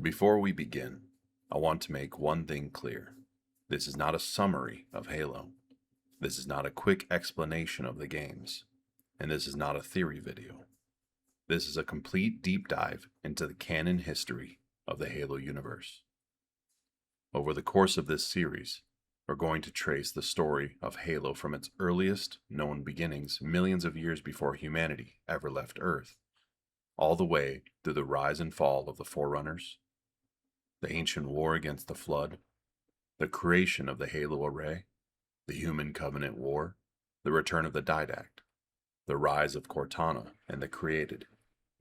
Before we begin, I want to make one thing clear. This is not a summary of Halo. This is not a quick explanation of the games. And this is not a theory video. This is a complete deep dive into the canon history of the Halo universe. Over the course of this series, we're going to trace the story of Halo from its earliest known beginnings millions of years before humanity ever left Earth, all the way through the rise and fall of the Forerunners, the ancient war against the Flood, the creation of the Halo Array, the Human Covenant War, the return of the Didact, the rise of Cortana and the Created,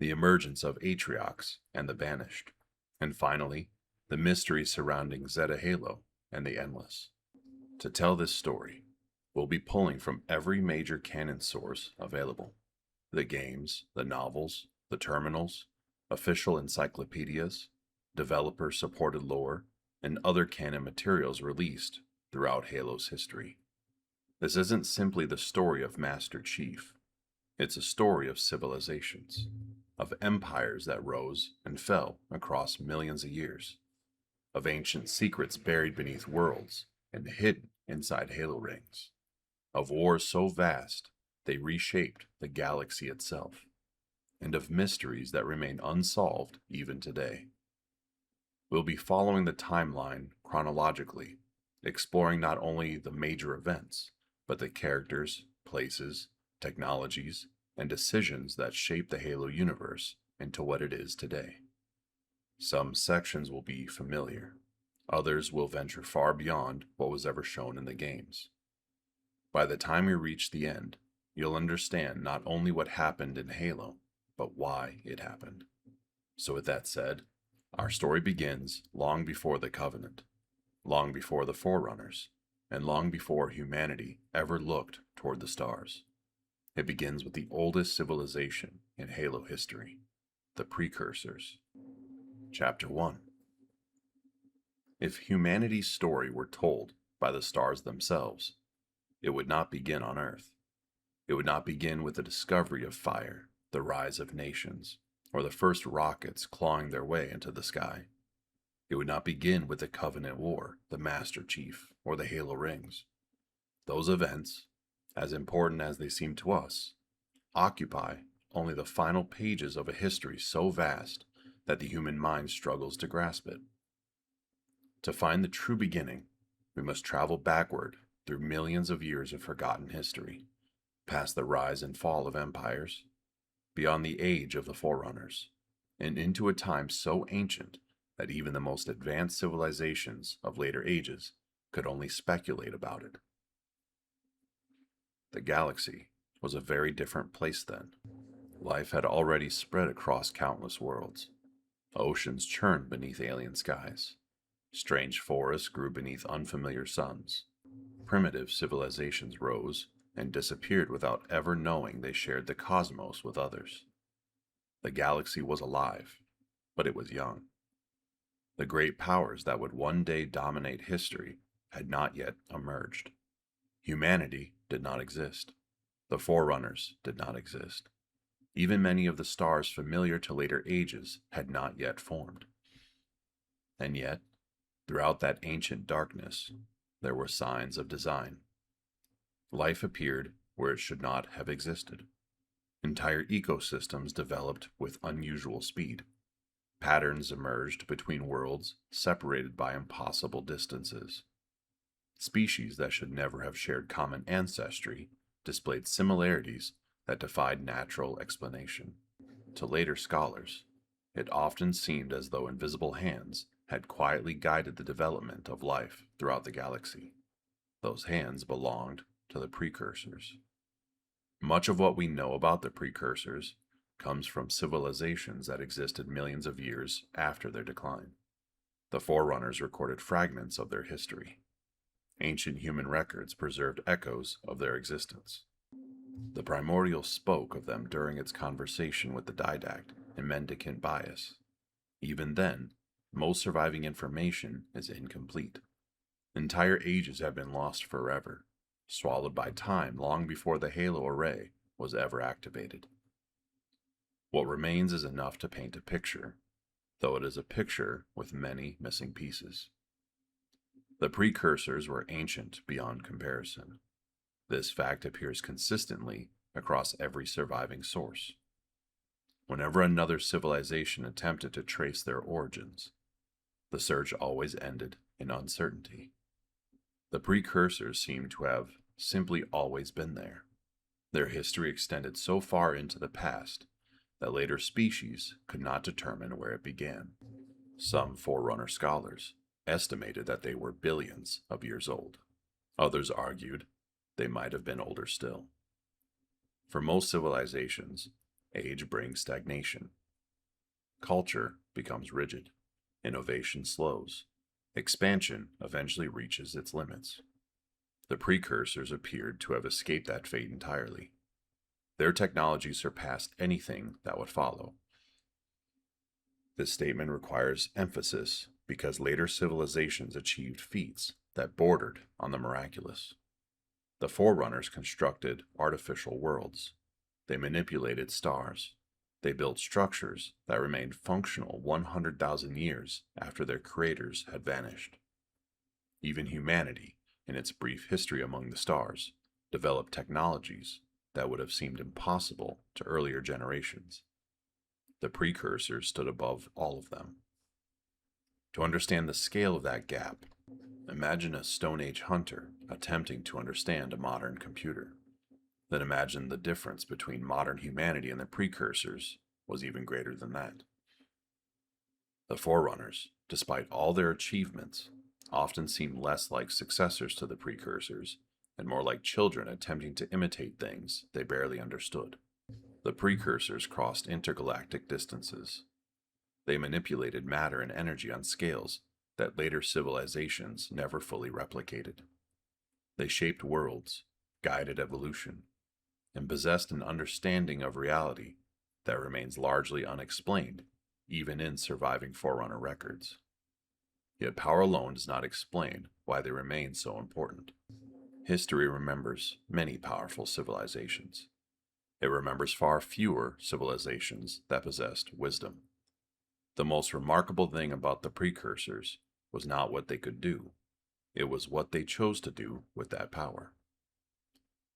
the emergence of Atriox and the Banished, and finally, the mystery surrounding Zeta Halo and the Endless. To tell this story, we'll be pulling from every major canon source available: the games, the novels, the terminals, official encyclopedias, developer-supported lore, and other canon materials released throughout Halo's history. This isn't simply the story of Master Chief. It's a story of civilizations, of empires that rose and fell across millions of years, of ancient secrets buried beneath worlds and hidden inside Halo rings, of wars so vast they reshaped the galaxy itself, and of mysteries that remain unsolved even today. We'll be following the timeline chronologically, exploring not only the major events, but the characters, places, technologies, and decisions that shape the Halo universe into what it is today. Some sections will be familiar. Others will venture far beyond what was ever shown in the games. By the time we reach the end, you'll understand not only what happened in Halo, but why it happened. So with that said, our story begins long before the Covenant, long before the Forerunners, and long before humanity ever looked toward the stars. It begins with the oldest civilization in Halo history, the Precursors. Chapter 1. If humanity's story were told by the stars themselves, it would not begin on Earth. It would not begin with the discovery of fire, the rise of nations, or the first rockets clawing their way into the sky. It would not begin with the Covenant War, the Master Chief, or the Halo Rings. Those events, as important as they seem to us, occupy only the final pages of a history so vast that the human mind struggles to grasp it. To find the true beginning, we must travel backward through millions of years of forgotten history, past the rise and fall of empires, beyond the age of the Forerunners, and into a time so ancient that even the most advanced civilizations of later ages could only speculate about it. The galaxy was a very different place then. Life had already spread across countless worlds. Oceans churned beneath alien skies. Strange forests grew beneath unfamiliar suns. Primitive civilizations rose and disappeared without ever knowing they shared the cosmos with others. The galaxy was alive, but it was young. The great powers that would one day dominate history had not yet emerged. Humanity did not exist. The Forerunners did not exist. Even many of the stars familiar to later ages had not yet formed. And yet, throughout that ancient darkness, there were signs of design. Life appeared where it should not have existed. Entire ecosystems developed with unusual speed. Patterns emerged between worlds separated by impossible distances. Species that should never have shared common ancestry displayed similarities that defied natural explanation. To later scholars, it often seemed as though invisible hands had quietly guided the development of life throughout the galaxy. Those hands belonged to the Precursors. Much of what we know about the Precursors comes from civilizations that existed millions of years after their decline. The Forerunners recorded fragments of their history. Ancient human records preserved echoes of their existence. The Primordial spoke of them during its conversation with the Didact and Mendicant Bias. Even then, most surviving information is incomplete. Entire ages have been lost forever, swallowed by time long before the Halo Array was ever activated. What remains is enough to paint a picture. though it is a picture with many missing pieces. The precursors were ancient beyond comparison. This fact appears consistently across every surviving source. Whenever another civilization attempted to trace their origins, the search always ended in uncertainty. The precursors seem to have simply always been there. Their history extended so far into the past that later species could not determine where it began. Some Forerunner scholars estimated that they were billions of years old. Others argued they might have been older still. For most civilizations, age brings stagnation. Culture becomes rigid. Innovation slows. Expansion eventually reaches its limits. The precursors appeared to have escaped that fate entirely. Their technology surpassed anything that would follow. This statement requires emphasis because later civilizations achieved feats that bordered on the miraculous. The Forerunners constructed artificial worlds. They manipulated stars. They built structures that remained functional 100,000 years after their creators had vanished. Even humanity, in its brief history among the stars, developed technologies that would have seemed impossible to earlier generations. The precursors stood above all of them. To understand the scale of that gap, imagine a Stone Age hunter attempting to understand a modern computer. Then imagine the difference between modern humanity and the precursors was even greater than that. The Forerunners, despite all their achievements, often seem less like successors to the precursors and more like children attempting to imitate things they barely understood. The precursors crossed intergalactic distances. They manipulated matter and energy on scales that later civilizations never fully replicated. They shaped worlds, guided evolution, and possessed an understanding of reality that remains largely unexplained, even in surviving Forerunner records. Yet power alone does not explain why they remain so important. History remembers many powerful civilizations. It remembers far fewer civilizations that possessed wisdom. The most remarkable thing about the precursors was not what they could do, it was what they chose to do with that power.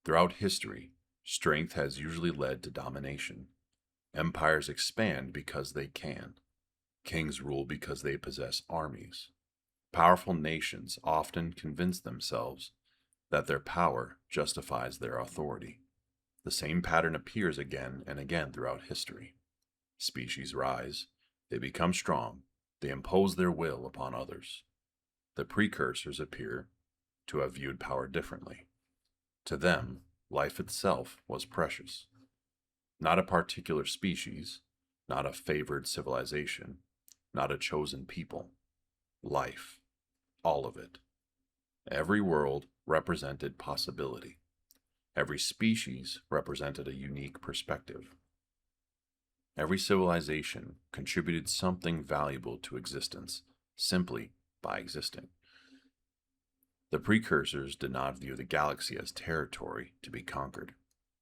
Throughout history, strength has usually led to domination. Empires expand because they can. Kings rule because they possess armies. Powerful nations often convince themselves that their power justifies their authority. The same pattern appears again and again throughout history. Species rise, they become strong, they impose their will upon others. The precursors appear to have viewed power differently. To them, life itself was precious. Not a particular species, not a favored civilization, not a chosen people. Life, all of it. Every world represented possibility. Every species represented a unique perspective. Every civilization contributed something valuable to existence simply by existing. The precursors did not view the galaxy as territory to be conquered.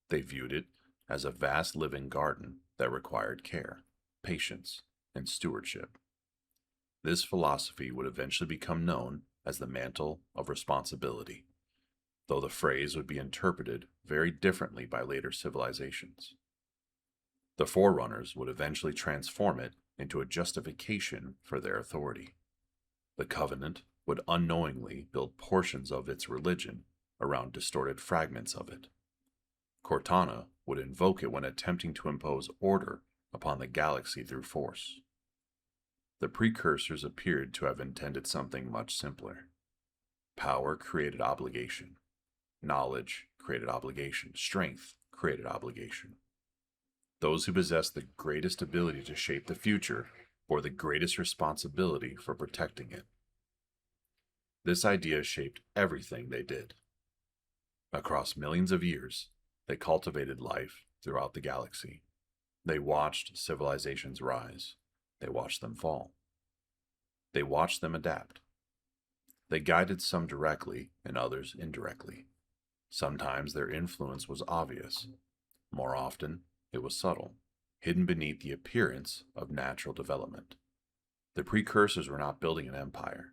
They viewed it as a vast living garden that required care, patience, and stewardship. This philosophy would eventually become known as the mantle of responsibility, though the phrase would be interpreted very differently by later civilizations. The Forerunners would eventually transform it into a justification for their authority. The Covenant would unknowingly build portions of its religion around distorted fragments of it. Cortana would invoke it when attempting to impose order upon the galaxy through force. The precursors appeared to have intended something much simpler. Power created obligation. Knowledge created obligation. Strength created obligation. Those who possessed the greatest ability to shape the future bore the greatest responsibility for protecting it. This idea shaped everything they did. Across millions of years, they cultivated life throughout the galaxy. They watched civilizations rise. They watched them fall. They watched them adapt. They guided some directly and others indirectly. Sometimes their influence was obvious. More often, it was subtle, hidden beneath the appearance of natural development. The Precursors were not building an empire.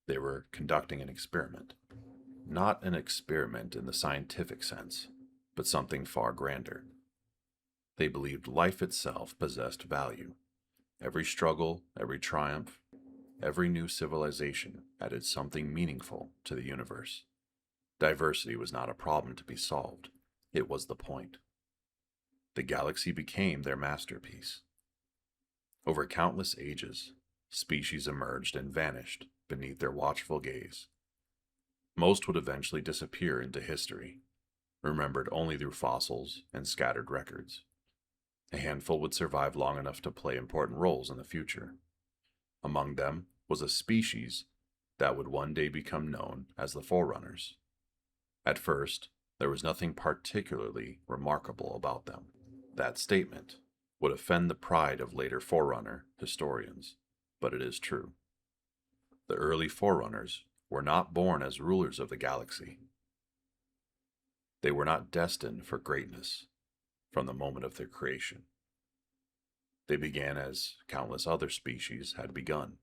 They were conducting an experiment. Not an experiment in the scientific sense, but something far grander. They believed life itself possessed value. Every struggle, every triumph, every new civilization added something meaningful to the universe. Diversity was not a problem to be solved. It was the point. The galaxy became their masterpiece. Over countless ages, species emerged and vanished beneath their watchful gaze. Most would eventually disappear into history, remembered only through fossils and scattered records. A handful would survive long enough to play important roles in the future. Among them was a species that would one day become known as the Forerunners. At first, there was nothing particularly remarkable about them. That statement would offend the pride of later Forerunner historians, but it is true. The early Forerunners were not born as rulers of the galaxy. They were not destined for greatness from the moment of their creation. They began as countless other species had begun,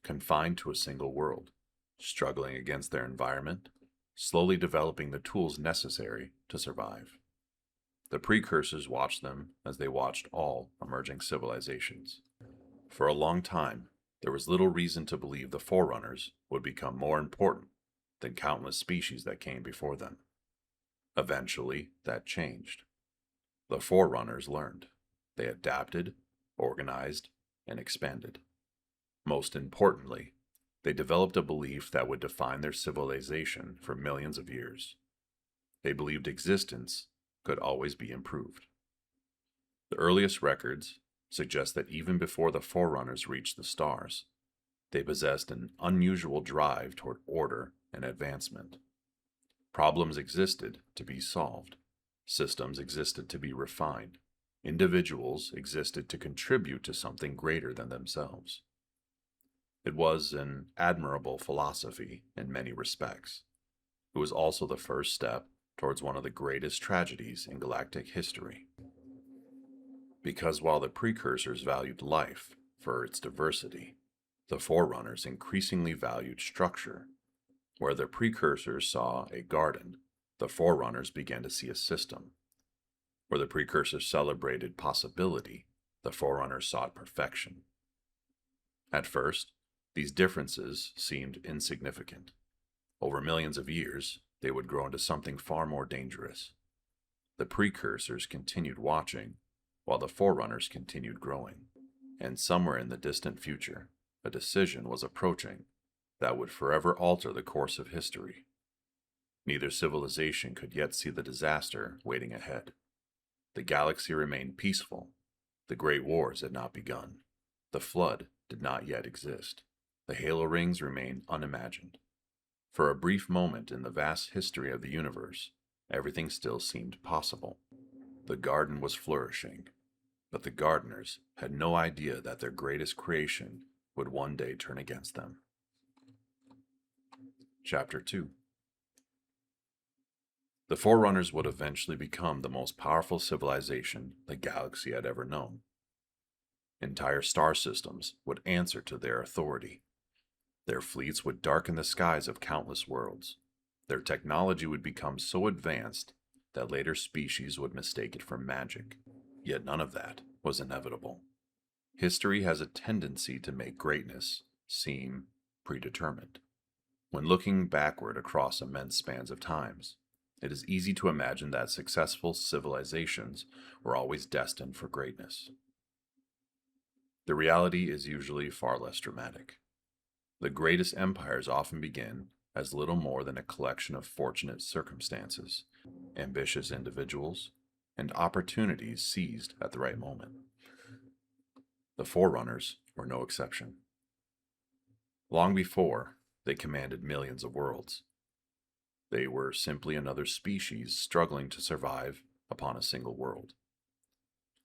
confined to a single world, struggling against their environment, slowly developing the tools necessary to survive. The Precursors watched them as they watched all emerging civilizations. For a long time, there was little reason to believe the Forerunners would become more important than countless species that came before them. Eventually, that changed. The Forerunners learned. They adapted, organized, and expanded. Most importantly, they developed a belief that would define their civilization for millions of years. They believed existence could always be improved. The earliest records suggest that even before the Forerunners reached the stars, they possessed an unusual drive toward order and advancement. Problems existed to be solved. Systems existed to be refined. Individuals existed to contribute to something greater than themselves. It was an admirable philosophy in many respects. It was also the first step towards one of the greatest tragedies in galactic history. Because while the Precursors valued life for its diversity, the Forerunners increasingly valued structure. Where the Precursors saw a garden, the Forerunners began to see a system. Where the Precursors celebrated possibility, the Forerunners sought perfection. At first, these differences seemed insignificant. Over millions of years, they would grow into something far more dangerous. The Precursors continued watching, while the Forerunners continued growing. And somewhere in the distant future, a decision was approaching that would forever alter the course of history. Neither civilization could yet see the disaster waiting ahead. The galaxy remained peaceful. The Great Wars had not begun. The Flood did not yet exist. The Halo Rings remained unimagined. For a brief moment in the vast history of the universe, everything still seemed possible. The garden was flourishing, but the gardeners had no idea that their greatest creation would one day turn against them. Chapter 2. The Forerunners would eventually become the most powerful civilization the galaxy had ever known. Entire star systems would answer to their authority. Their fleets would darken the skies of countless worlds. Their technology would become so advanced that later species would mistake it for magic. Yet none of that was inevitable. History has a tendency to make greatness seem predetermined. When looking backward across immense spans of times, it is easy to imagine that successful civilizations were always destined for greatness. The reality is usually far less dramatic. The greatest empires often begin as little more than a collection of fortunate circumstances, ambitious individuals, and opportunities seized at the right moment. The Forerunners were no exception. Long before they commanded millions of worlds, they were simply another species struggling to survive upon a single world.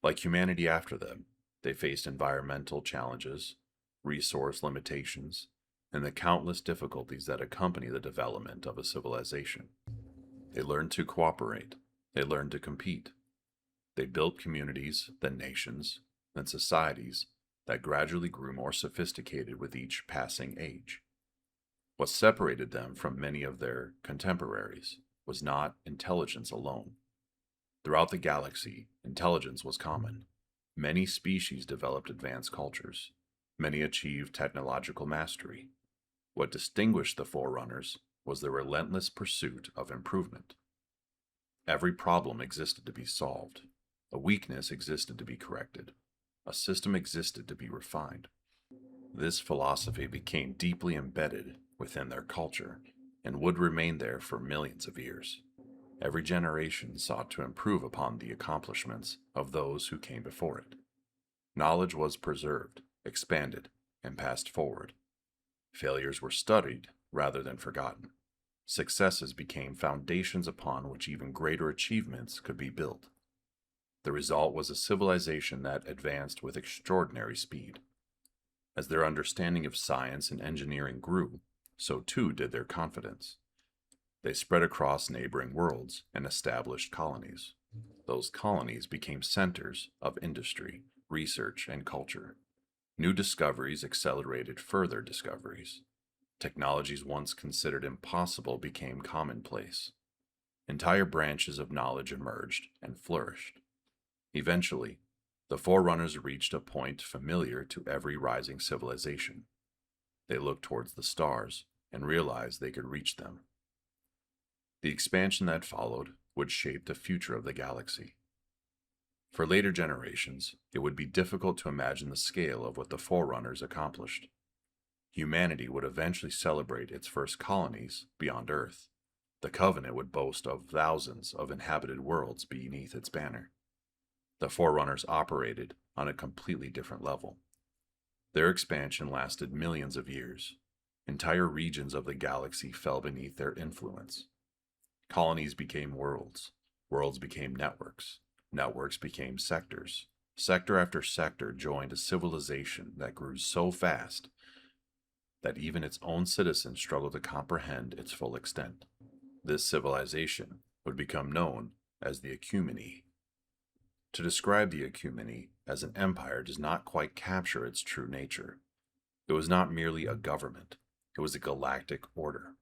Like humanity after them, they faced environmental challenges, resource limitations, and the countless difficulties that accompany the development of a civilization. They learned to cooperate. They learned to compete. They built communities, then nations, then societies, that gradually grew more sophisticated with each passing age. What separated them from many of their contemporaries was not intelligence alone. Throughout the galaxy, intelligence was common. Many species developed advanced cultures. Many achieved technological mastery. What distinguished the Forerunners was their relentless pursuit of improvement. Every problem existed to be solved. A weakness existed to be corrected. A system existed to be refined. This philosophy became deeply embedded within their culture and would remain there for millions of years. Every generation sought to improve upon the accomplishments of those who came before it. Knowledge was preserved, expanded, and passed forward. Failures were studied rather than forgotten. Successes became foundations upon which even greater achievements could be built. The result was a civilization that advanced with extraordinary speed. As their understanding of science and engineering grew, so too did their confidence. They spread across neighboring worlds and established colonies. Those colonies became centers of industry, research, and culture. New discoveries accelerated further discoveries. Technologies once considered impossible became commonplace. Entire branches of knowledge emerged and flourished. Eventually, the Forerunners reached a point familiar to every rising civilization. They looked towards the stars and realized they could reach them. The expansion that followed would shape the future of the galaxy. For later generations, it would be difficult to imagine the scale of what the Forerunners accomplished. Humanity would eventually celebrate its first colonies beyond Earth. The Covenant would boast of thousands of inhabited worlds beneath its banner. The Forerunners operated on a completely different level. Their expansion lasted millions of years. Entire regions of the galaxy fell beneath their influence. Colonies became worlds. Worlds became networks. Networks became sectors. Sector after sector joined a civilization that grew so fast that even its own citizens struggled to comprehend its full extent. This civilization would become known as the Ecumene. To describe the Ecumene as an empire does not quite capture its true nature. It was not merely a government. It was a galactic order.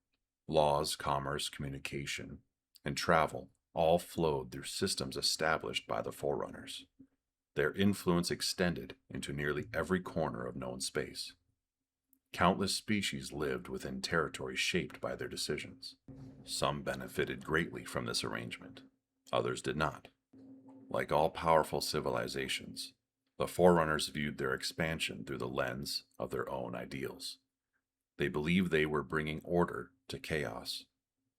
Laws, commerce, communication, and travel all flowed through systems established by the Forerunners. Their influence extended into nearly every corner of known space. Countless species lived within territory shaped by their decisions. Some benefited greatly from this arrangement. Others did not. Like all powerful civilizations, the Forerunners viewed their expansion through the lens of their own ideals. They believed they were bringing order to chaos.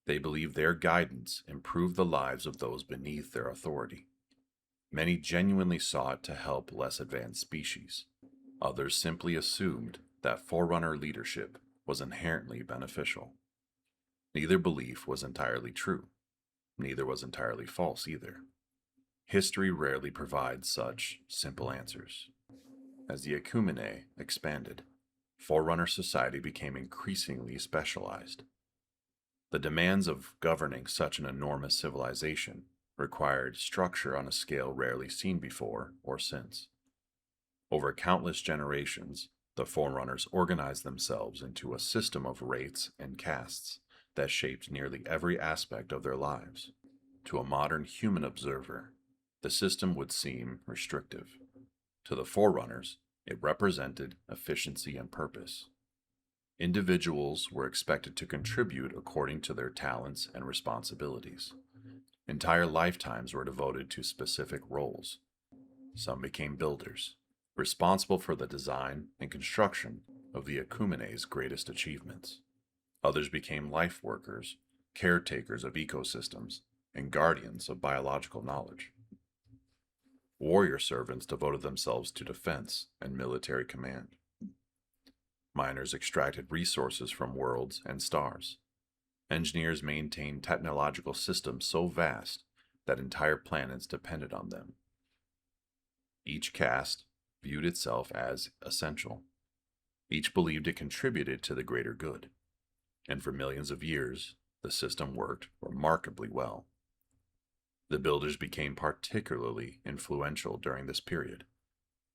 They believed their guidance improved the lives of those beneath their authority. Many genuinely sought to help less advanced species. Others simply assumed that Forerunner leadership was inherently beneficial. Neither belief was entirely true. Neither was entirely false either. History rarely provides such simple answers. As the Ecumene expanded, Forerunner society became increasingly specialized. The demands of governing such an enormous civilization required structure on a scale rarely seen before or since. Over countless generations, the Forerunners organized themselves into a system of rates and castes that shaped nearly every aspect of their lives. To a modern human observer, the system would seem restrictive. To the Forerunners, it represented efficiency and purpose. Individuals were expected to contribute according to their talents and responsibilities. Entire lifetimes were devoted to specific roles. Some became builders, responsible for the design and construction of the Ecumene's greatest achievements. Others became life workers, caretakers of ecosystems, and guardians of biological knowledge. Warrior servants devoted themselves to defense and military command. Miners extracted resources from worlds and stars. Engineers maintained technological systems so vast that entire planets depended on them. Each caste viewed itself as essential. Each believed it contributed to the greater good. And for millions of years, the system worked remarkably well. The builders became particularly influential during this period.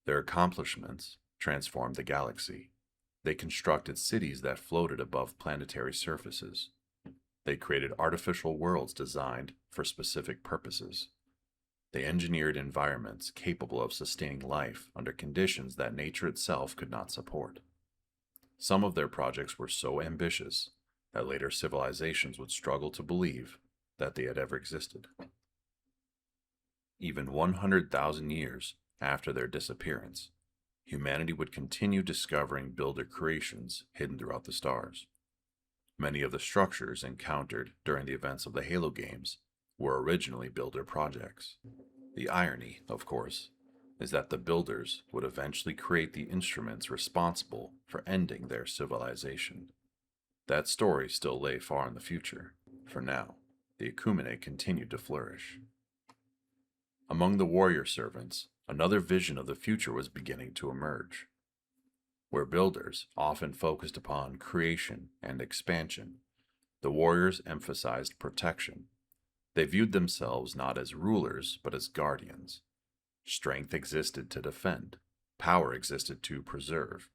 Their accomplishments transformed the galaxy. They constructed cities that floated above planetary surfaces. They created artificial worlds designed for specific purposes. They engineered environments capable of sustaining life under conditions that nature itself could not support. Some of their projects were so ambitious that later civilizations would struggle to believe that they had ever existed. Even 100,000 years after their disappearance, humanity would continue discovering builder creations hidden throughout the stars. Many of the structures encountered during the events of the Halo games were originally builder projects. The irony, of course, is that the builders would eventually create the instruments responsible for ending their civilization. That story still lay far in the future. For now, the Ecumene continued to flourish. Among the warrior servants, another vision of the future was beginning to emerge. Where builders often focused upon creation and expansion, the warriors emphasized protection. They viewed themselves not as rulers, but as guardians. Strength existed to defend. Power existed to preserve.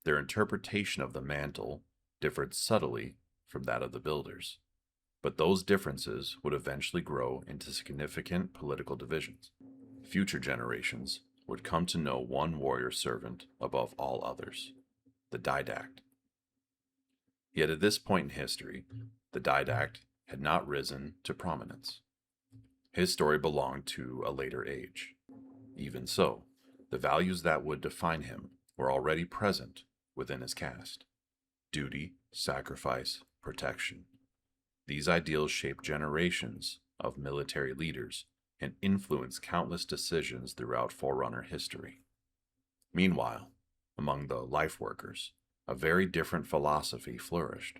Their interpretation of the mantle differed subtly from that of the builders, but those differences would eventually grow into significant political divisions. Future generations would come to know one warrior servant above all others, the Didact. Yet at this point in history, the Didact had not risen to prominence. His story belonged to a later age. Even so, the values that would define him were already present within his caste: duty, sacrifice, protection. These ideals shaped generations of military leaders and influenced countless decisions throughout Forerunner history. Meanwhile, among the life workers, a very different philosophy flourished.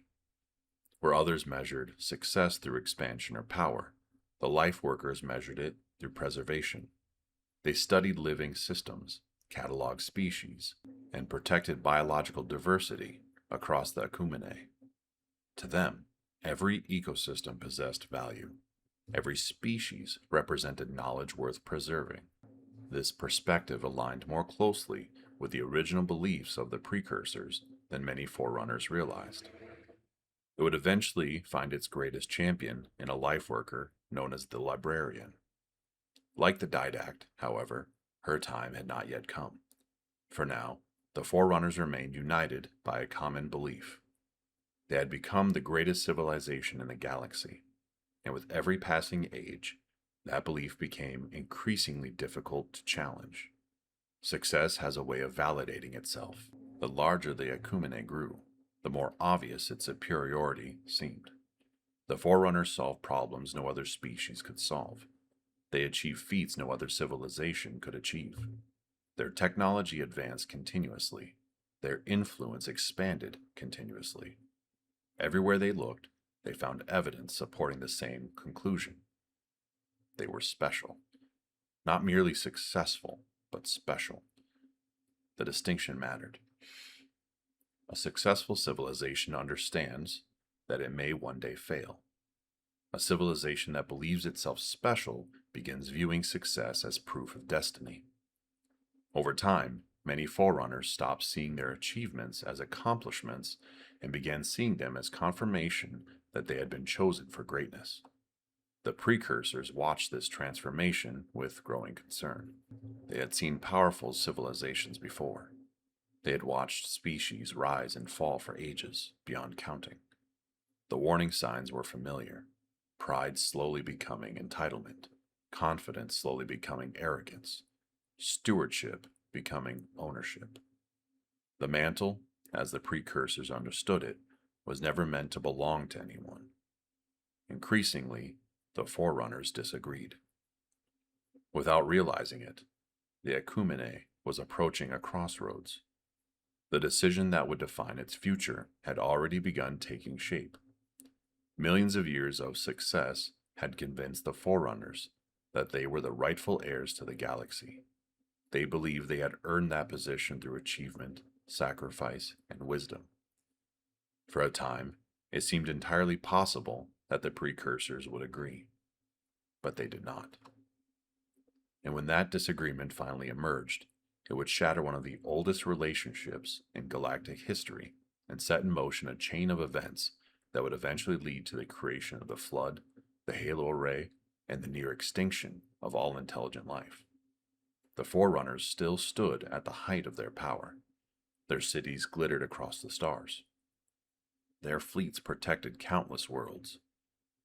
Where others measured success through expansion or power, the life workers measured it through preservation. They studied living systems, cataloged species, and protected biological diversity across the Ecumene. To them, every ecosystem possessed value. Every species represented knowledge worth preserving. This perspective aligned more closely with the original beliefs of the Precursors than many Forerunners realized. It would eventually find its greatest champion in a life worker known as the Librarian. Like the Didact, however, her time had not yet come. For now, the Forerunners remained united by a common belief. They had become the greatest civilization in the galaxy, and with every passing age, that belief became increasingly difficult to challenge. Success has a way of validating itself. The larger the Ecumene grew, the more obvious its superiority seemed. The Forerunners solved problems no other species could solve. They achieved feats no other civilization could achieve. Their technology advanced continuously. Their influence expanded continuously. Everywhere they looked, they found evidence supporting the same conclusion. They were special. Not merely successful, but special. The distinction mattered. A successful civilization understands that it may one day fail. A civilization that believes itself special begins viewing success as proof of destiny. Over time, many Forerunners stopped seeing their achievements as accomplishments and began seeing them as confirmation that they had been chosen for greatness. The Precursors watched this transformation with growing concern. They had seen powerful civilizations before. They had watched species rise and fall for ages, beyond counting. The warning signs were familiar: pride slowly becoming entitlement, confidence slowly becoming arrogance, stewardship becoming ownership. The mantle, as the Precursors understood it, was never meant to belong to anyone. Increasingly, the Forerunners disagreed. Without realizing it, the Ecumene was approaching a crossroads. The decision that would define its future had already begun taking shape. Millions of years of success had convinced the Forerunners that they were the rightful heirs to the galaxy. They believed they had earned that position through achievement, sacrifice, and wisdom. For a time, it seemed entirely possible that the Precursors would agree, but they did not. And when that disagreement finally emerged, It would shatter one of the oldest relationships in galactic history and set in motion a chain of events that would eventually lead to the creation of the Flood, the Halo Array, and the near extinction of all intelligent life. The Forerunners still stood at the height of their power. Their cities glittered across the stars. Their fleets protected countless worlds.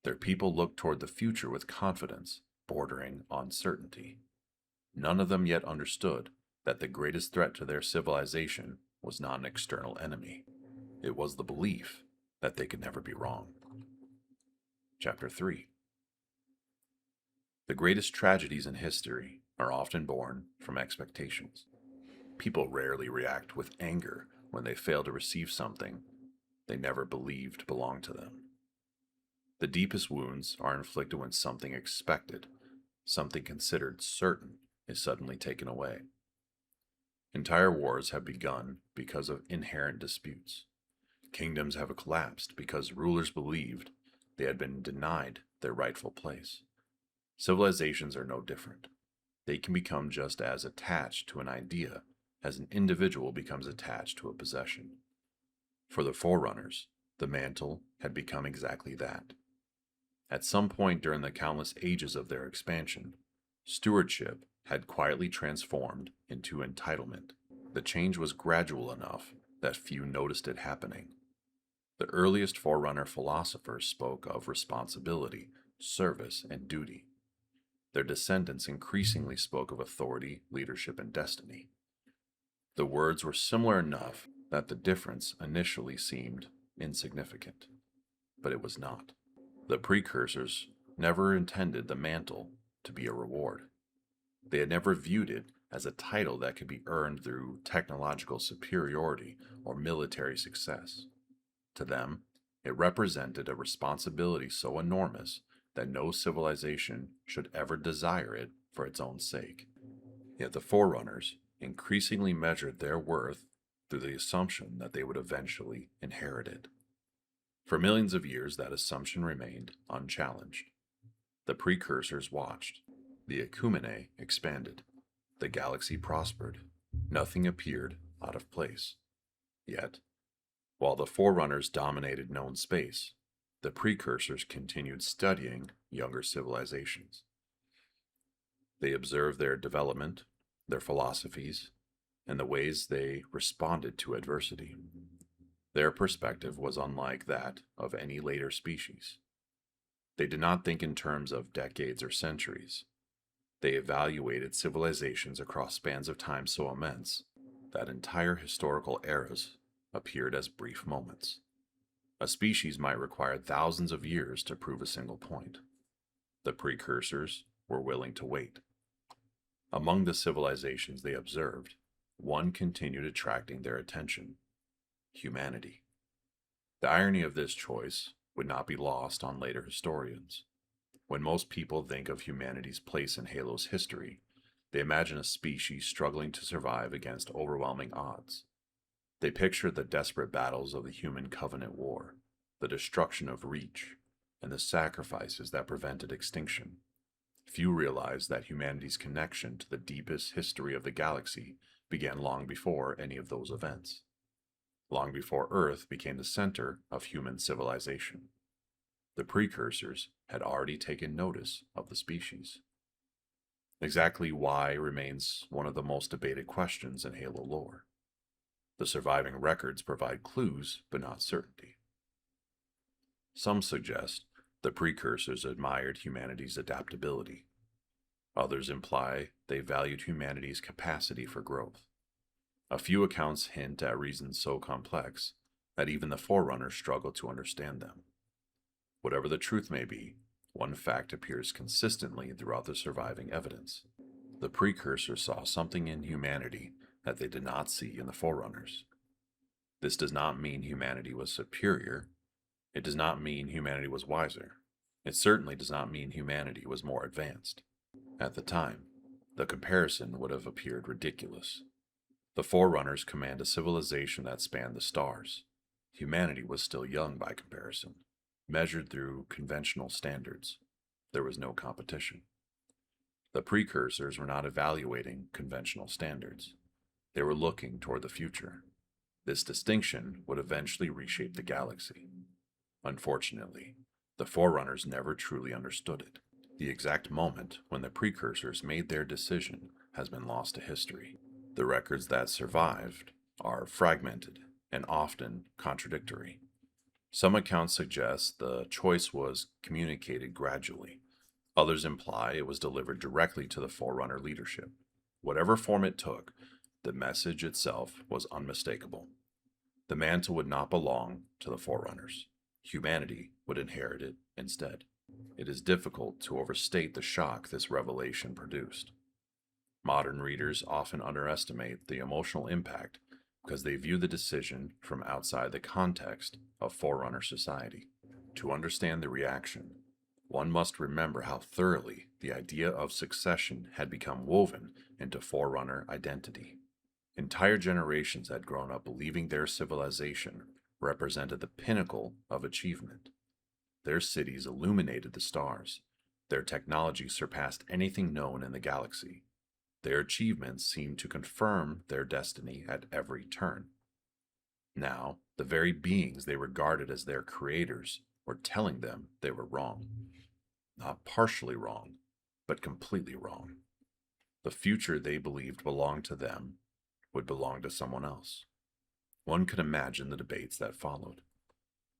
Their people looked toward the future with confidence, bordering on certainty. None of them yet understood that the greatest threat to their civilization was not an external enemy. It was the belief that they could never be wrong. Chapter 3. The greatest tragedies in history are often born from expectations. People rarely react with anger when they fail to receive something they never believed belonged to them. The deepest wounds are inflicted when something expected, something considered certain, is suddenly taken away. Entire wars have begun because of inherent disputes. Kingdoms have collapsed because rulers believed they had been denied their rightful place. Civilizations are no different. They can become just as attached to an idea as an individual becomes attached to a possession. For the Forerunners, the mantle had become exactly that. At some point during the countless ages of their expansion, stewardship had quietly transformed into entitlement. The change was gradual enough that few noticed it happening. The earliest Forerunner philosophers spoke of responsibility, service, and duty. Their descendants increasingly spoke of authority, leadership, and destiny. The words were similar enough that the difference initially seemed insignificant, but it was not. The Precursors never intended the mantle to be a reward. They had never viewed it as a title that could be earned through technological superiority or military success. To them, it represented a responsibility so enormous that no civilization should ever desire it for its own sake. Yet the Forerunners increasingly measured their worth through the assumption that they would eventually inherit it. For millions of years, that assumption remained unchallenged. The Precursors watched. The ecumene expanded. The galaxy prospered. Nothing appeared out of place. Yet, while the Forerunners dominated known space, the Precursors continued studying younger civilizations. They observed their development, their philosophies, and the ways they responded to adversity. Their perspective was unlike that of any later species. They did not think in terms of decades or centuries. They evaluated civilizations across spans of time so immense that entire historical eras appeared as brief moments. A species might require thousands of years to prove a single point. The Precursors were willing to wait. Among the civilizations they observed, one continued attracting their attention: humanity. The irony of this choice would not be lost on later historians. When most people think of humanity's place in Halo's history, they imagine a species struggling to survive against overwhelming odds. They picture the desperate battles of the Human Covenant War, the destruction of Reach, and the sacrifices that prevented extinction. Few realize that humanity's connection to the deepest history of the galaxy began long before any of those events. Long before Earth became the center of human civilization. The Precursors had already taken notice of the species. Exactly why remains one of the most debated questions in Halo lore. The surviving records provide clues, but not certainty. Some suggest the Precursors admired humanity's adaptability. Others imply they valued humanity's capacity for growth. A few accounts hint at reasons so complex that even the Forerunners struggle to understand them. Whatever the truth may be, one fact appears consistently throughout the surviving evidence. The Precursors saw something in humanity that they did not see in the Forerunners. This does not mean humanity was superior. It does not mean humanity was wiser. It certainly does not mean humanity was more advanced. At the time, the comparison would have appeared ridiculous. The Forerunners command a civilization that spanned the stars. Humanity was still young by comparison, measured through conventional standards. There was no competition. The Precursors were not evaluating conventional standards. They were looking toward the future. This distinction would eventually reshape the galaxy. Unfortunately, the Forerunners never truly understood it. The exact moment when the Precursors made their decision has been lost to history. The records that survived are fragmented and often contradictory. Some accounts suggest the choice was communicated gradually. Others imply it was delivered directly to the Forerunner leadership. Whatever form it took, the message itself was unmistakable. The mantle would not belong to the Forerunners. Humanity would inherit it instead. It is difficult to overstate the shock this revelation produced. Modern readers often underestimate the emotional impact because they view the decision from outside the context of Forerunner society. To understand the reaction, one must remember how thoroughly the idea of succession had become woven into Forerunner identity. Entire generations had grown up believing their civilization represented the pinnacle of achievement. Their cities illuminated the stars. Their technology surpassed anything known in the galaxy. Their achievements seemed to confirm their destiny at every turn. Now, the very beings they regarded as their creators were telling them they were wrong. Not partially wrong, but completely wrong. The future they believed belonged to them would belong to someone else. One could imagine the debates that followed.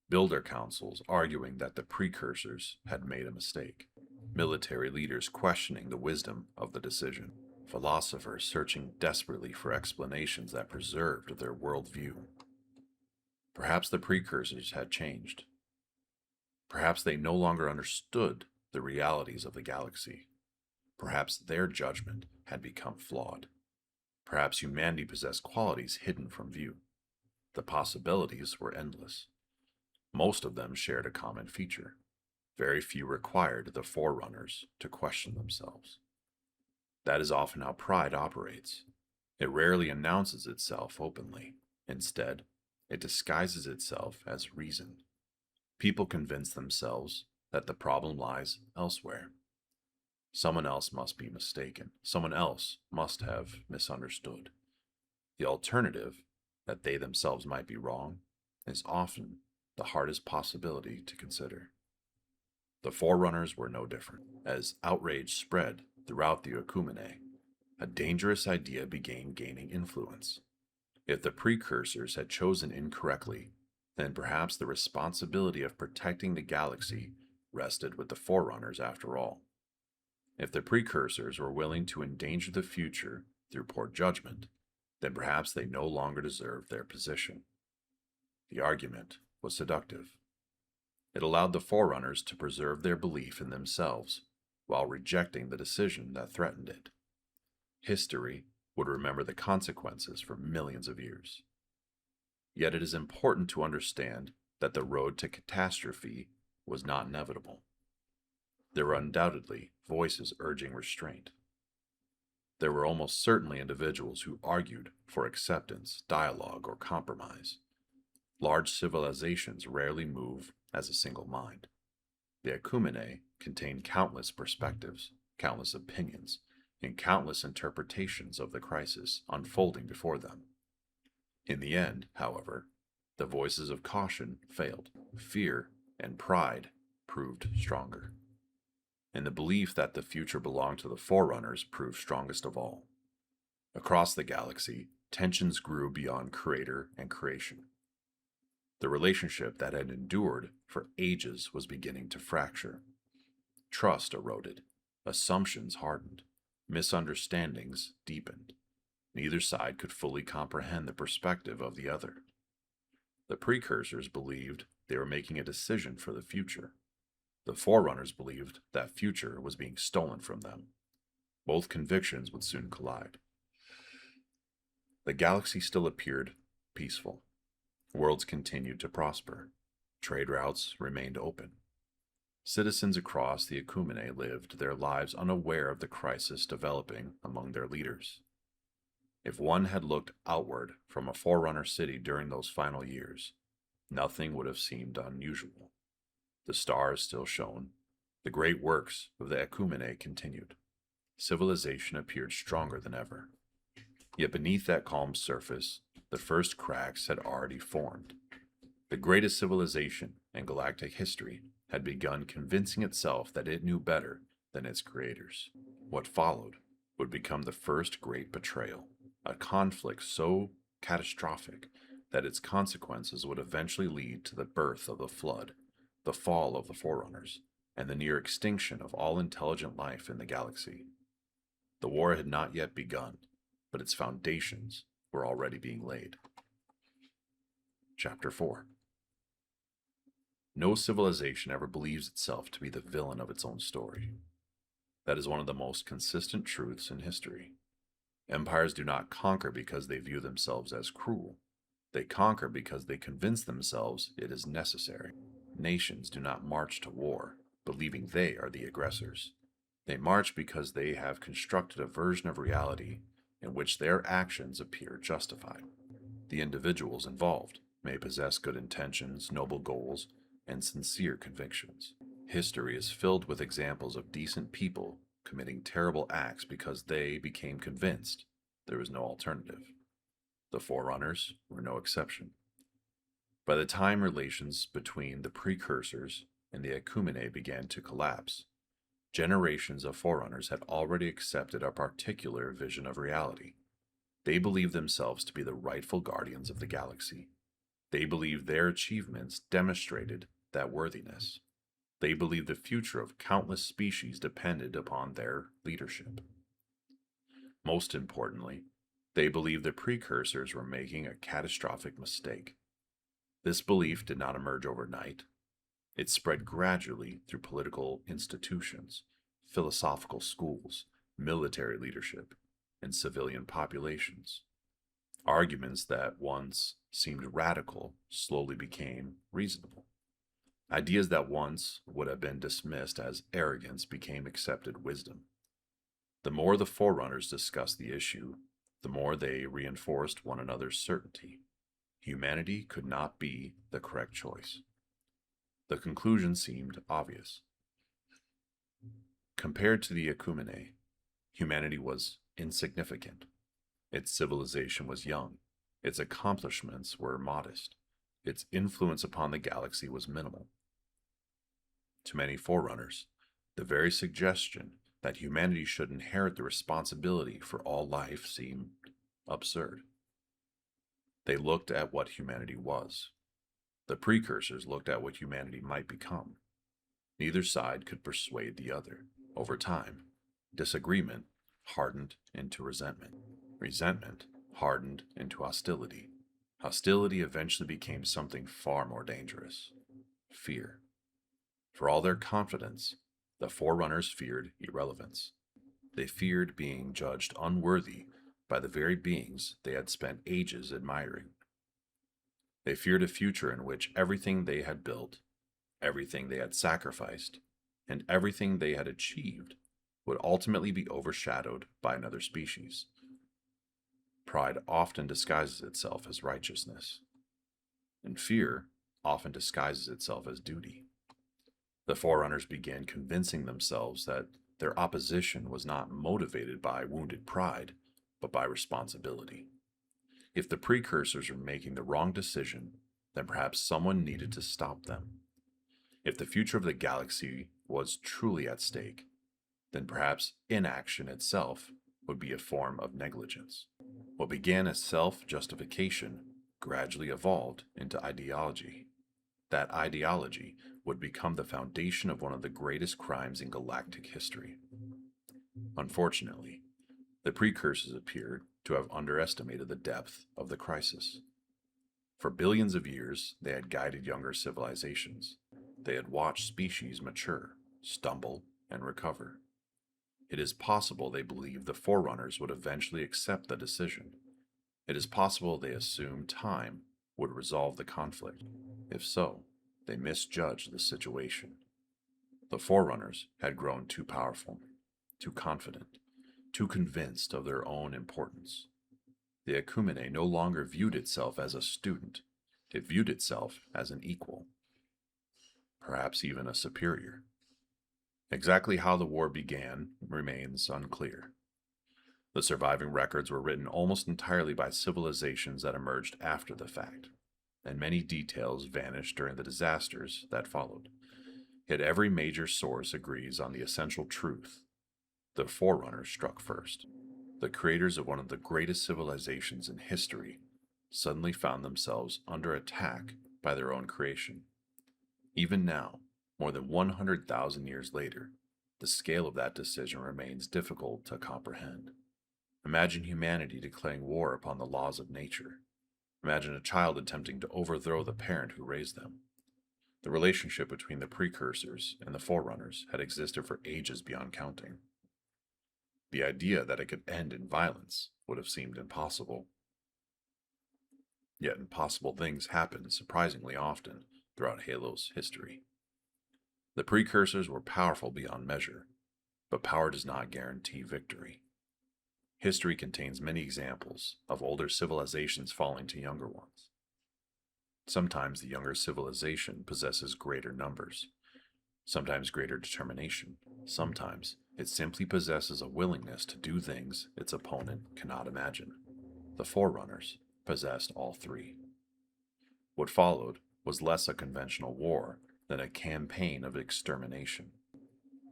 Builder councils arguing that the Precursors had made a mistake. Military leaders questioning the wisdom of the decision. Philosophers searching desperately for explanations that preserved their worldview. Perhaps the Precursors had changed. Perhaps they no longer understood the realities of the galaxy. Perhaps their judgment had become flawed. Perhaps humanity possessed qualities hidden from view. The possibilities were endless. Most of them shared a common feature. Very few required the Forerunners to question themselves. That is often how pride operates. It rarely announces itself openly. Instead, it disguises itself as reason. People convince themselves that the problem lies elsewhere. Someone else must be mistaken. Someone else must have misunderstood. The alternative, that they themselves might be wrong, is often the hardest possibility to consider. The Forerunners were no different. As outrage spread throughout the Ecumene, a dangerous idea began gaining influence. If the Precursors had chosen incorrectly, then perhaps the responsibility of protecting the galaxy rested with the Forerunners after all. If the Precursors were willing to endanger the future through poor judgment, then perhaps they no longer deserved their position. The argument was seductive. It allowed the Forerunners to preserve their belief in themselves while rejecting the decision that threatened it. History would remember the consequences for millions of years. Yet it is important to understand that the road to catastrophe was not inevitable. There were undoubtedly voices urging restraint. There were almost certainly individuals who argued for acceptance, dialogue, or compromise. Large civilizations rarely move as a single mind. The Ecumene contained countless perspectives, countless opinions, and countless interpretations of the crisis unfolding before them. In the end, however, the voices of caution failed. Fear and pride proved stronger. And the belief that the future belonged to the Forerunners proved strongest of all. Across the galaxy, tensions grew beyond creator and creation. The relationship that had endured for ages was beginning to fracture. Trust eroded, assumptions hardened, misunderstandings deepened. Neither side could fully comprehend the perspective of the other. The Precursors believed they were making a decision for the future. The Forerunners believed that future was being stolen from them. Both convictions would soon collide. The galaxy still appeared peaceful. Worlds continued to prosper. Trade routes remained open. Citizens across the Ecumene lived their lives unaware of the crisis developing among their leaders. If one had looked outward from a Forerunner city during those final years, nothing would have seemed unusual. The stars still shone. The great works of the Ecumene continued. Civilization appeared stronger than ever. Yet beneath that calm surface, the first cracks had already formed. The greatest civilization in galactic history had begun convincing itself that it knew better than its creators. What followed would become the first great betrayal, a conflict so catastrophic that its consequences would eventually lead to the birth of the Flood, the fall of the Forerunners, and the near extinction of all intelligent life in the galaxy. The war had not yet begun, but its foundations were already being laid. Chapter 4. No civilization ever believes itself to be the villain of its own story. That is one of the most consistent truths in history. Empires do not conquer because they view themselves as cruel. They conquer because they convince themselves it is necessary. Nations do not march to war, believing they are the aggressors. They march because they have constructed a version of reality in which their actions appear justified. The individuals involved may possess good intentions, noble goals, and sincere convictions. History is filled with examples of decent people committing terrible acts because they became convinced there was no alternative. The Forerunners were no exception. By the time relations between the Precursors and the Ecumene began to collapse, generations of Forerunners had already accepted a particular vision of reality. They believed themselves to be the rightful guardians of the galaxy. They believed their achievements demonstrated that worthiness. They believed the future of countless species depended upon their leadership. Most importantly, they believed the Precursors were making a catastrophic mistake. This belief did not emerge overnight. It spread gradually through political institutions, philosophical schools, military leadership, and civilian populations. Arguments that once seemed radical slowly became reasonable. Ideas that once would have been dismissed as arrogance became accepted wisdom. The more the Forerunners discussed the issue, the more they reinforced one another's certainty. Humanity could not be the correct choice. The conclusion seemed obvious. Compared to the Ecumene, humanity was insignificant. Its civilization was young. Its accomplishments were modest. Its influence upon the galaxy was minimal. To many Forerunners, the very suggestion that humanity should inherit the responsibility for all life seemed absurd. They looked at what humanity was. The Precursors looked at what humanity might become. Neither side could persuade the other. Over time, disagreement hardened into resentment. Resentment hardened into hostility. Hostility eventually became something far more dangerous: fear. For all their confidence, the Forerunners feared irrelevance. They feared being judged unworthy by the very beings they had spent ages admiring. They feared a future in which everything they had built, everything they had sacrificed, and everything they had achieved would ultimately be overshadowed by another species. Pride often disguises itself as righteousness, and fear often disguises itself as duty. The Forerunners began convincing themselves that their opposition was not motivated by wounded pride, but by responsibility. If the Precursors were making the wrong decision, then perhaps someone needed to stop them. If the future of the galaxy was truly at stake, then perhaps inaction itself would be a form of negligence. What began as self-justification gradually evolved into ideology. That ideology would become the foundation of one of the greatest crimes in galactic history. Unfortunately, the Precursors appeared to have underestimated the depth of the crisis. For billions of years, they had guided younger civilizations. They had watched species mature, stumble, and recover. It is possible they believed the Forerunners would eventually accept the decision. It is possible they assumed time would resolve the conflict. If so, they misjudged the situation. The Forerunners had grown too powerful, too confident, too convinced of their own importance. The Ecumene no longer viewed itself as a student. It viewed itself as an equal, perhaps even a superior. Exactly how the war began remains unclear. The surviving records were written almost entirely by civilizations that emerged after the fact, and many details vanished during the disasters that followed. Yet every major source agrees on the essential truth. The Forerunners struck first. The creators of one of the greatest civilizations in history suddenly found themselves under attack by their own creation. Even now, more than 100,000 years later, the scale of that decision remains difficult to comprehend. Imagine humanity declaring war upon the laws of nature. Imagine a child attempting to overthrow the parent who raised them. The relationship between the Precursors and the Forerunners had existed for ages beyond counting. The idea that it could end in violence would have seemed impossible. Yet impossible things happen surprisingly often throughout Halo's history. The Precursors were powerful beyond measure, but power does not guarantee victory. History contains many examples of older civilizations falling to younger ones. Sometimes the younger civilization possesses greater numbers, sometimes greater determination. Sometimes it simply possesses a willingness to do things its opponent cannot imagine. The Forerunners possessed all three. What followed was less a conventional war than a campaign of extermination.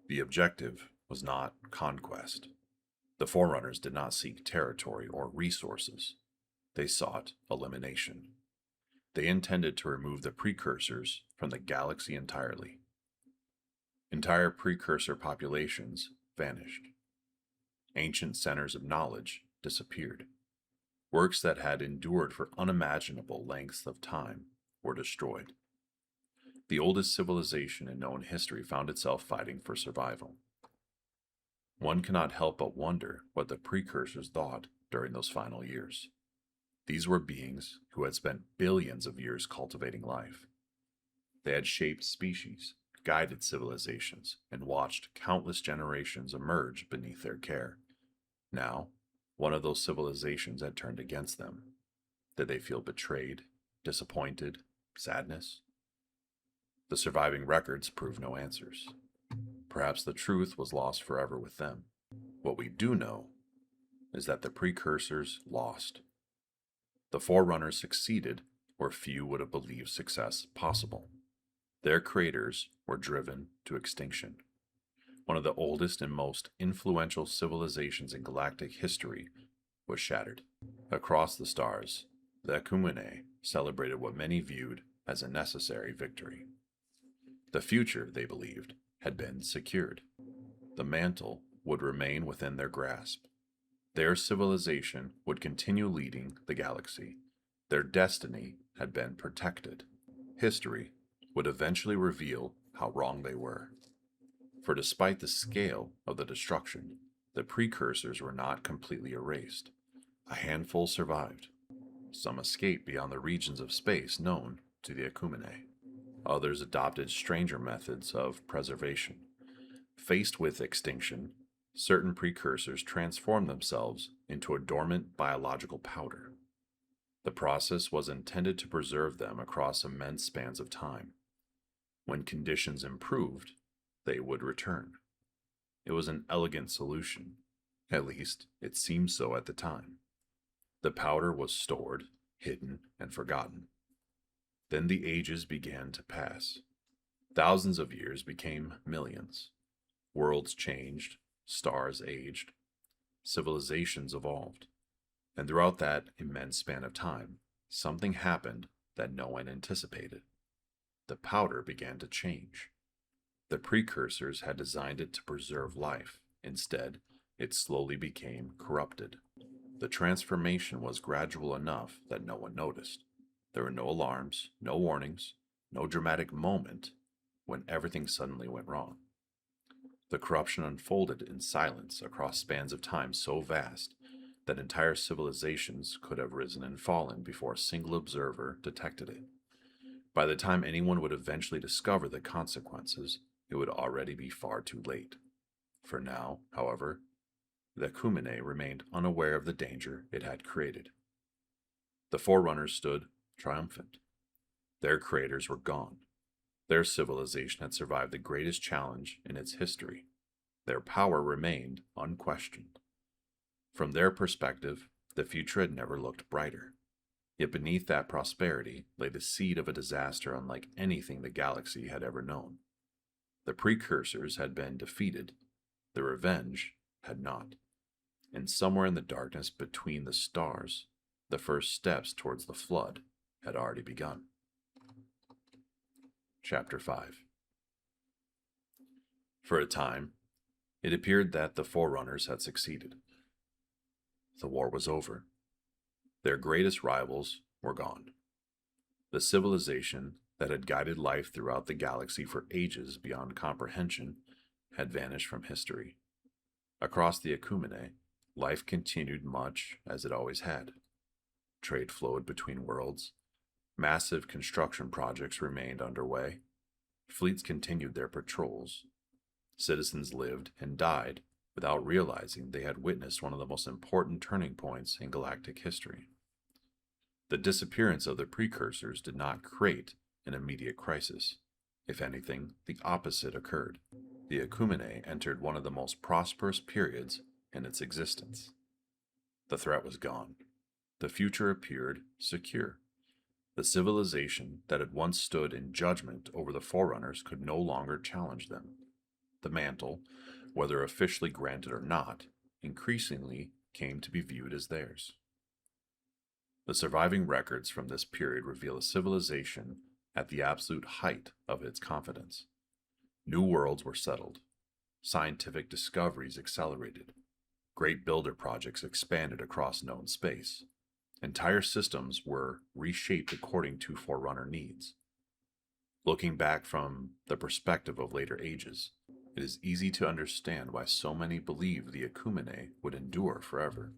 The objective was not conquest. The Forerunners did not seek territory or resources. They sought elimination. They intended to remove the Precursors from the galaxy entirely. Entire Precursor populations vanished. Ancient centers of knowledge disappeared. Works that had endured for unimaginable lengths of time were destroyed. The oldest civilization in known history found itself fighting for survival. One cannot help but wonder what the Precursors thought during those final years. These were beings who had spent billions of years cultivating life. They had shaped species, guided civilizations, and watched countless generations emerge beneath their care. Now, one of those civilizations had turned against them. Did they feel betrayed, disappointed, sadness? The surviving records prove no answers. Perhaps the truth was lost forever with them. What we do know is that the Precursors lost. The Forerunners succeeded where few would have believed success possible. Their creators were driven to extinction. One of the oldest and most influential civilizations in galactic history was shattered. Across the stars, the Ecumene celebrated what many viewed as a necessary victory. The future, they believed, had been secured. The mantle would remain within their grasp. Their civilization would continue leading the galaxy. Their destiny had been protected. History would eventually reveal how wrong they were. For despite the scale of the destruction, the Precursors were not completely erased. A handful survived. Some escaped beyond the regions of space known to the Ecumene. Others adopted stranger methods of preservation. Faced with extinction, certain Precursors transformed themselves into a dormant biological powder. The process was intended to preserve them across immense spans of time. When conditions improved, they would return. It was an elegant solution. At least, it seemed so at the time. The powder was stored, hidden, and forgotten. Then the ages began to pass. Thousands of years became millions. Worlds changed, stars aged, civilizations evolved. And throughout that immense span of time, something happened that no one anticipated. The powder began to change. The Precursors had designed it to preserve life. Instead, it slowly became corrupted. The transformation was gradual enough that no one noticed. There were no alarms, no warnings, no dramatic moment when everything suddenly went wrong. The corruption unfolded in silence across spans of time so vast that entire civilizations could have risen and fallen before a single observer detected it. By the time anyone would eventually discover the consequences, it would already be far too late. For now, however, the Ecumene remained unaware of the danger it had created. The Forerunners stood triumphant. Their creators were gone. Their civilization had survived the greatest challenge in its history. Their power remained unquestioned. From their perspective, the future had never looked brighter. Yet beneath that prosperity lay the seed of a disaster unlike anything the galaxy had ever known. The Precursors had been defeated, the Revenge had not. And somewhere in the darkness between the stars, the first steps towards the flood had already begun. Chapter 5. For a time, it appeared that the Forerunners had succeeded. The war was over. Their greatest rivals were gone. The civilization that had guided life throughout the galaxy for ages beyond comprehension had vanished from history. Across the Ecumene, life continued much as it always had. Trade flowed between worlds. Massive construction projects remained underway. Fleets continued their patrols. Citizens lived and died without realizing they had witnessed one of the most important turning points in galactic history. The disappearance of the Precursors did not create an immediate crisis. If anything, the opposite occurred. The Ecumene entered one of the most prosperous periods in its existence. The threat was gone. The future appeared secure. The civilization that had once stood in judgment over the Forerunners could no longer challenge them. The mantle, whether officially granted or not, increasingly came to be viewed as theirs. The surviving records from this period reveal a civilization at the absolute height of its confidence. New worlds were settled. Scientific discoveries accelerated. Great builder projects expanded across known space. Entire systems were reshaped according to Forerunner needs. Looking back from the perspective of later ages, it is easy to understand why so many believed the Ecumene would endure forever.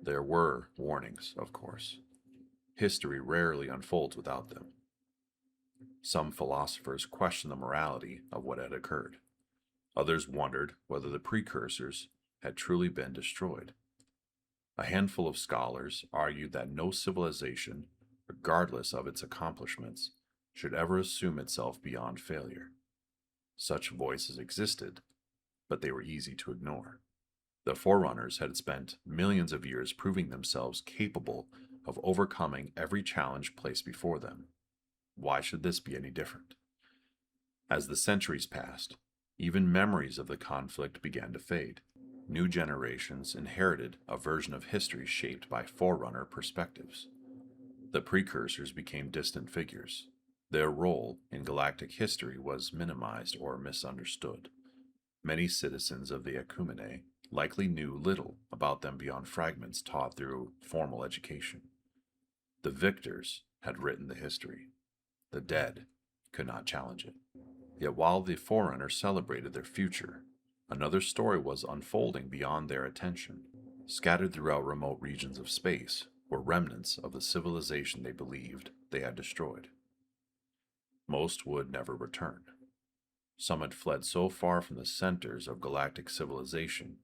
There were warnings, of course. History rarely unfolds without them. Some philosophers questioned the morality of what had occurred. Others wondered whether the Precursors had truly been destroyed. A handful of scholars argued that no civilization, regardless of its accomplishments, should ever assume itself beyond failure. Such voices existed, but they were easy to ignore. The Forerunners had spent millions of years proving themselves capable of overcoming every challenge placed before them. Why should this be any different? As the centuries passed, even memories of the conflict began to fade. New generations inherited a version of history shaped by Forerunner perspectives. The Precursors became distant figures. Their role in galactic history was minimized or misunderstood. Many citizens of the Ecumene likely knew little about them beyond fragments taught through formal education. The victors had written the history. The dead could not challenge it. Yet while the Forerunners celebrated their future, another story was unfolding beyond their attention. Scattered throughout remote regions of space were remnants of the civilization they believed they had destroyed. Most would never return. Some had fled so far from the centers of galactic civilization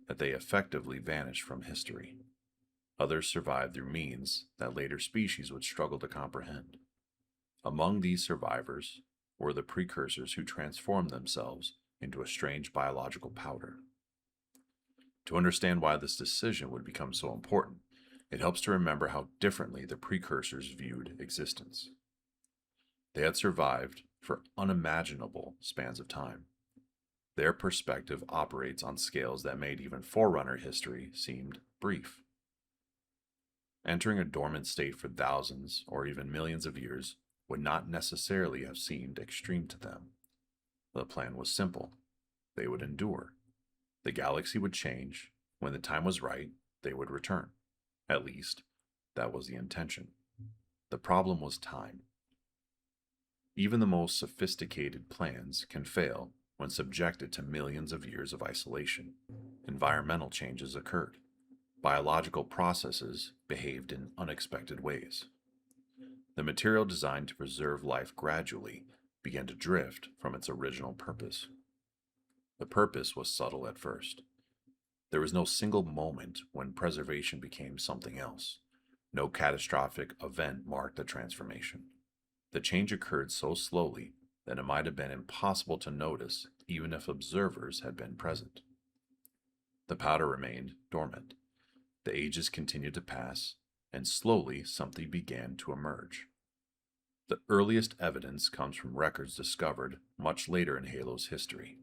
that they effectively vanished from history. Others survived through means that later species would struggle to comprehend. Among these survivors were the Precursors who transformed themselves into a strange biological powder. To understand why this decision would become so important, it helps to remember how differently the Precursors viewed existence. They had survived for unimaginable spans of time. Their perspective operates on scales that made even Forerunner history seem brief. Entering a dormant state for thousands or even millions of years would not necessarily have seemed extreme to them. The plan was simple. They would endure. The galaxy would change. When the time was right, they would return. At least, that was the intention. The problem was time. Even the most sophisticated plans can fail when subjected to millions of years of isolation. Environmental changes occurred. Biological processes behaved in unexpected ways. The material designed to preserve life gradually began to drift from its original purpose. The purpose was subtle at first. There was no single moment when preservation became something else. No catastrophic event marked the transformation. The change occurred so slowly that it might have been impossible to notice even if observers had been present. The powder remained dormant. The ages continued to pass, and slowly something began to emerge. The earliest evidence comes from records discovered much later in Halo's history.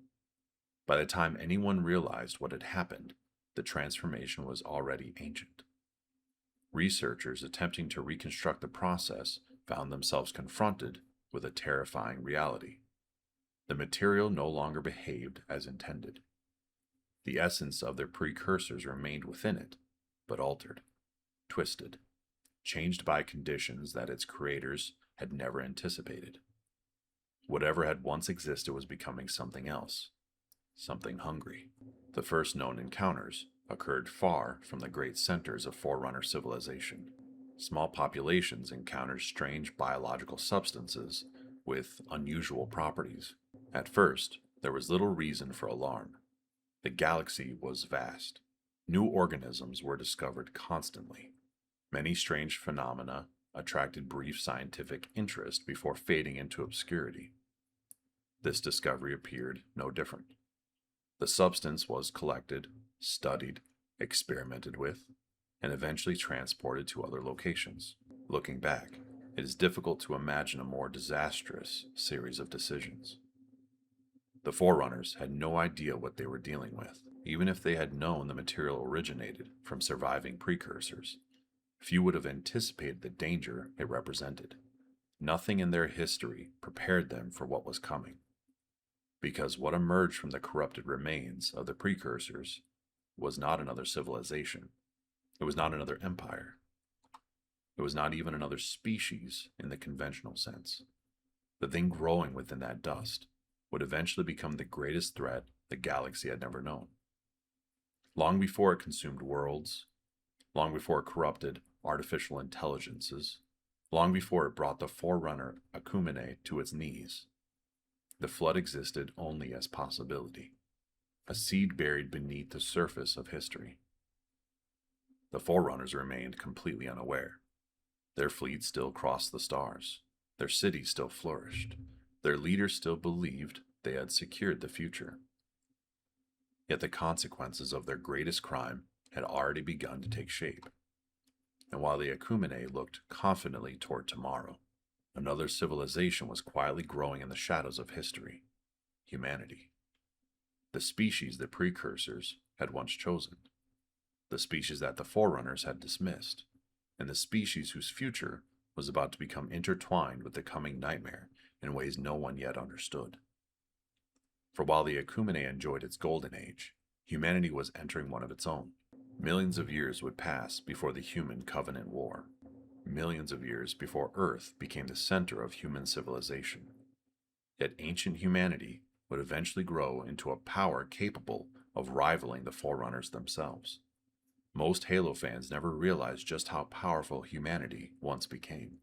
By the time anyone realized what had happened, the transformation was already ancient. Researchers attempting to reconstruct the process found themselves confronted with a terrifying reality. The material no longer behaved as intended. The essence of their precursors remained within it, but altered, twisted, changed by conditions that its creators had never anticipated. Whatever had once existed was becoming something else, something hungry. The first known encounters occurred far from the great centers of Forerunner civilization. Small populations encountered strange biological substances with unusual properties. At first, there was little reason for alarm. The galaxy was vast. New organisms were discovered constantly. Many strange phenomena attracted brief scientific interest before fading into obscurity. This discovery appeared no different. The substance was collected, studied, experimented with, and eventually transported to other locations. Looking back, it is difficult to imagine a more disastrous series of decisions. The Forerunners had no idea what they were dealing with. Even if they had known the material originated from surviving precursors, few would have anticipated the danger it represented. Nothing in their history prepared them for what was coming, because what emerged from the corrupted remains of the precursors was not another civilization. It was not another empire. It was not even another species in the conventional sense. The thing growing within that dust would eventually become the greatest threat the galaxy had never known. Long before it consumed worlds, long before it corrupted artificial intelligences, long before it brought the Forerunner Akumene to its knees, the flood existed only as possibility, a seed buried beneath the surface of history. The Forerunners remained completely unaware. Their fleet still crossed the stars. Their cities still flourished. Their leaders still believed they had secured the future. Yet the consequences of their greatest crime had already begun to take shape. And while the Akumene looked confidently toward tomorrow, another civilization was quietly growing in the shadows of history: humanity. The species the precursors had once chosen, the species that the Forerunners had dismissed, and the species whose future was about to become intertwined with the coming nightmare in ways no one yet understood. For while the Akumene enjoyed its golden age, humanity was entering one of its own. Millions of years would pass before the Human Covenant War. Millions of years before Earth became the center of human civilization. Yet ancient humanity would eventually grow into a power capable of rivaling the Forerunners themselves. Most Halo fans never realized just how powerful humanity once became.